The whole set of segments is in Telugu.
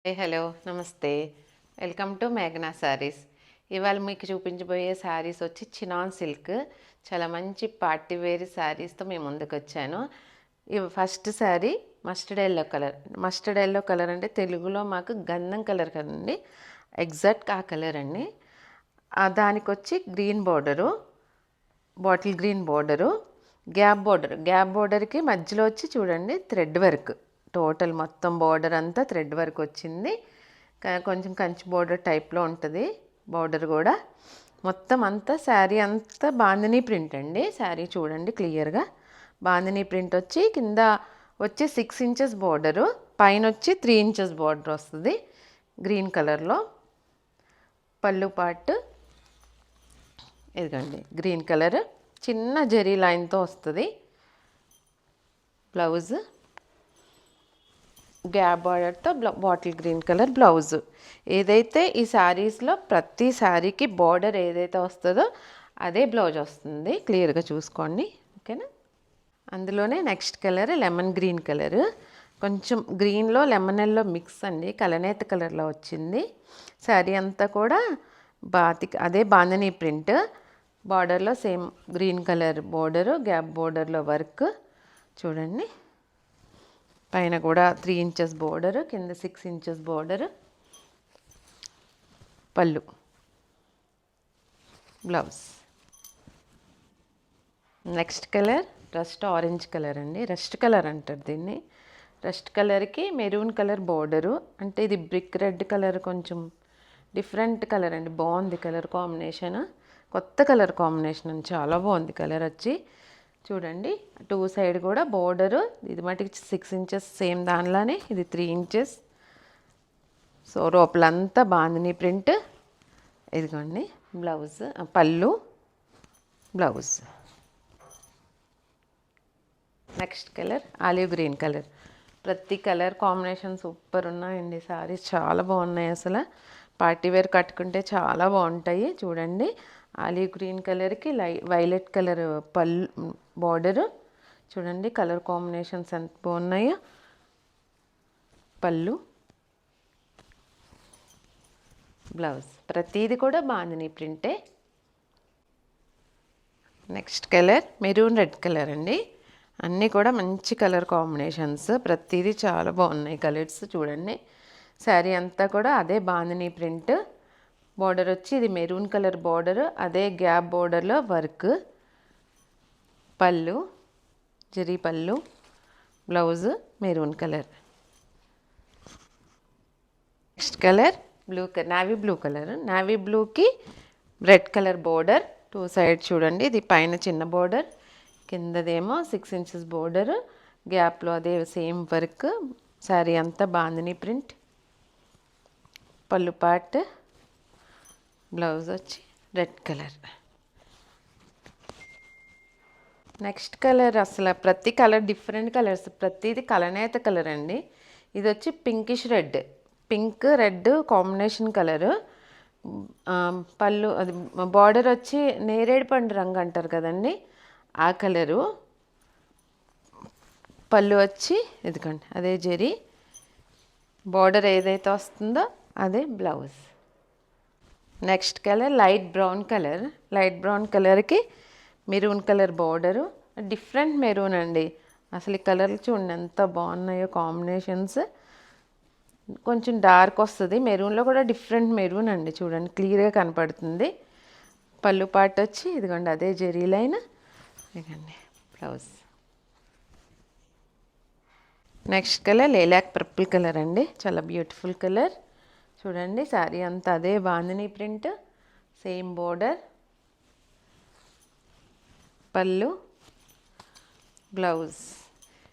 హలో నమస్తే. వెల్కమ్ టు మేఘనా శారీస్. ఇవాళ మీకు చూపించబోయే శారీస్ వచ్చి చినాన్ సిల్క్. చాలా మంచి పార్టీ వేర్ శారీస్తో మేము ముందుకు వచ్చాను. ఇవి first sari mustard yellow colour. Mustard yellow colour అంటే తెలుగులో మాకు గంధం కలర్ కదండి, ఎగ్జాక్ట్ ఆ కలర్ అండి. దానికి వచ్చి green border, bottle green border, gap బోర్డర్కి మధ్యలో వచ్చి చూడండి థ్రెడ్ వర్క్. టోటల్ మొత్తం బోర్డర్ అంతా థ్రెడ్ వర్క్ వచ్చింది. కొంచెం కంచి బోర్డర్ టైప్లో ఉంటుంది బోర్డర్ కూడా. మొత్తం అంతా శారీ అంతా బాందినీ ప్రింట్ అండి. శారీ చూడండి క్లియర్గా బాందినీ ప్రింట్ వచ్చి కింద వచ్చి 6 ఇంచెస్ బోర్డరు, పైన వచ్చి 3 ఇంచెస్ బోర్డర్ వస్తుంది గ్రీన్ కలర్లో. పళ్ళు పార్ట్ ఇదిగోండి గ్రీన్ కలర్ చిన్న జెరీ లైన్తో వస్తుంది. బ్లౌజ్ గ్యాప్ బార్డర్తో బాటిల్ గ్రీన్ కలర్ బ్లౌజ్. ఏదైతే ఈ శారీస్లో ప్రతి శారీకి బార్డర్ ఏదైతే వస్తుందో అదే బ్లౌజ్ వస్తుంది. క్లియర్గా చూసుకోండి, ఓకేనా. అందులోనే next colour lemon green colour. కొంచెం గ్రీన్లో లెమన్ ఎల్లో మిక్స్ అండి, కలనేత కలర్లో వచ్చింది. శారీ అంతా కూడా అదే బాందని ప్రింట్. బార్డర్లో same green colour border, gap బోర్డర్లో వర్క్ చూడండి. పైన కూడా 3 ఇంచెస్ బోర్డరు, కింద 6 ఇంచెస్ బోర్డరు. పళ్ళు, blouse. Next colour rust orange colour అండి. రస్ట్ కలర్ అంటారు దీన్ని. రస్ట్ కలర్కి మెరూన్ కలర్ బోర్డరు. అంటే ఇది బ్రిక్ రెడ్ కలర్, కొంచెం డిఫరెంట్ కలర్ అండి. బాగుంది కలర్ కాంబినేషన్, కొత్త కలర్ కాంబినేషన్ అండి, చాలా బాగుంది కలర్ వచ్చి. చూడండి 2 సైడ్ కూడా బోర్డరు. ఇది మటుకు 6 ఇంచెస్ సేమ్ దానిలానే, ఇది 3 ఇంచెస్. సో లోపలంతా బాందినీ ప్రింట్. ఇదిగోండి బ్లౌజ్, పళ్ళు, blouse. Next colour olive green colour. ప్రతి కలర్ కాంబినేషన్ సూపర్ ఉన్నాయండి. సారీస్ చాలా బాగున్నాయి అసలు. పార్టీ వేర్ కట్టుకుంటే చాలా బాగుంటాయి. చూడండి ఆలివ్ గ్రీన్ కలర్కి వైలెట్ కలర్ పళ్ళు బార్డరు. చూడండి కలర్ కాంబినేషన్స్ ఎంత బాగున్నాయో. పళ్ళు, బ్లౌజ్. ప్రతిది కూడా బాందినీ ప్రింటే. Next colour maroon red colour అండి. అన్నీ కూడా మంచి కలర్ కాంబినేషన్స్, ప్రతిదీ చాలా బాగున్నాయి కలర్స్. చూడండి శారీ అంతా కూడా అదే బాందినీ ప్రింట్. బార్డర్ వచ్చి ఇది మెరూన్ కలర్ బార్డర్, అదే గ్యాప్ బార్డర్లో వర్క్. పళ్ళు జరీ పళ్ళు, blouse maroon colour. Next colour blue colour, navy blue colour. Navy బ్లూకి రెడ్ కలర్ బోర్డర్ 2 సైడ్ చూడండి. ఇది పైన చిన్న బోర్డర్, కిందదేమో 6 ఇంచెస్ బోర్డర్, గ్యాప్లో అదే సేమ్ వర్క్. శారీ అంతా బాందినీ ప్రింట్. పళ్ళు పార్ట్, బ్లౌజ్ వచ్చి రెడ్ కలర్. నెక్స్ట్ కలర్ అసలు ప్రతి కలర్ డిఫరెంట్ కలర్స్, ప్రతిది కలనేత కలర్ అండి. ఇది వచ్చి pinkish red, pink red combination colour. పళ్ళు అది బార్డర్ వచ్చి నేరేడు పండు రంగు అంటారు కదండి, ఆ కలరు. పళ్ళు వచ్చి ఇదిగోండి అదే జరీ. బార్డర్ ఏదైతే వస్తుందో అదే blouse. Next colour light brown colour. Light brown కలర్కి maroon colour border. Different maroon అండి. అసలు ఈ కలర్లు చూడండి ఎంత బాగున్నాయో కాంబినేషన్స్. కొంచెం డార్క్ వస్తుంది మెరూన్లో కూడా, డిఫరెంట్ మెరూన్ అండి. చూడండి క్లియర్గా కనపడుతుంది. పళ్ళు పార్ట్ వచ్చి ఇదిగోండి అదే జెరీ లైన్. ఇదిగోండి blouse. Next colour lilac purple colour అండి. చాలా బ్యూటిఫుల్ కలర్. చూడండి శారీ అంతా అదే బాందినీ ప్రింట్, సేమ్ బోర్డర్. పళ్ళు, బ్లౌజ్.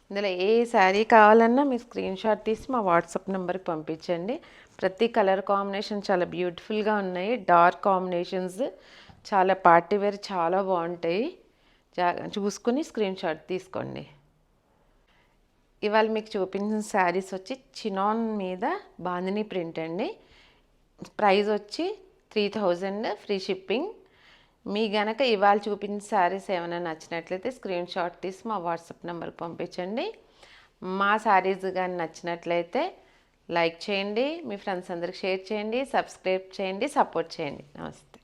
ఇందులో ఏ శారీ కావాలన్నా మీ స్క్రీన్ షాట్ తీసి మా వాట్సాప్ నెంబర్కి పంపించండి. ప్రతి కలర్ కాంబినేషన్ చాలా బ్యూటిఫుల్గా ఉన్నాయి. డార్క్ కాంబినేషన్స్, చాలా పార్టీ వేర్, చాలా బాగుంటాయి. చూసుకుని స్క్రీన్ షాట్ తీసుకోండి. ఇవాళ మీకు చూపించిన శారీస్ వచ్చి చినాన్ మీద బాందినీ ప్రింట్ అండి. ప్రైస్ వచ్చి 3000, ఫ్రీ షిప్పింగ్. మీ గనక ఇవాళ చూపించిన శారీస్ ఏమైనా నచ్చినట్లయితే స్క్రీన్ షాట్ తీసి మా వాట్సాప్ నెంబర్కి పంపించండి. మా శారీస్ కానీ నచ్చినట్లయితే లైక్ చేయండి, మీ ఫ్రెండ్స్ అందరికి షేర్ చేయండి, సబ్స్క్రైబ్ చేయండి, సపోర్ట్ చేయండి. నమస్తే.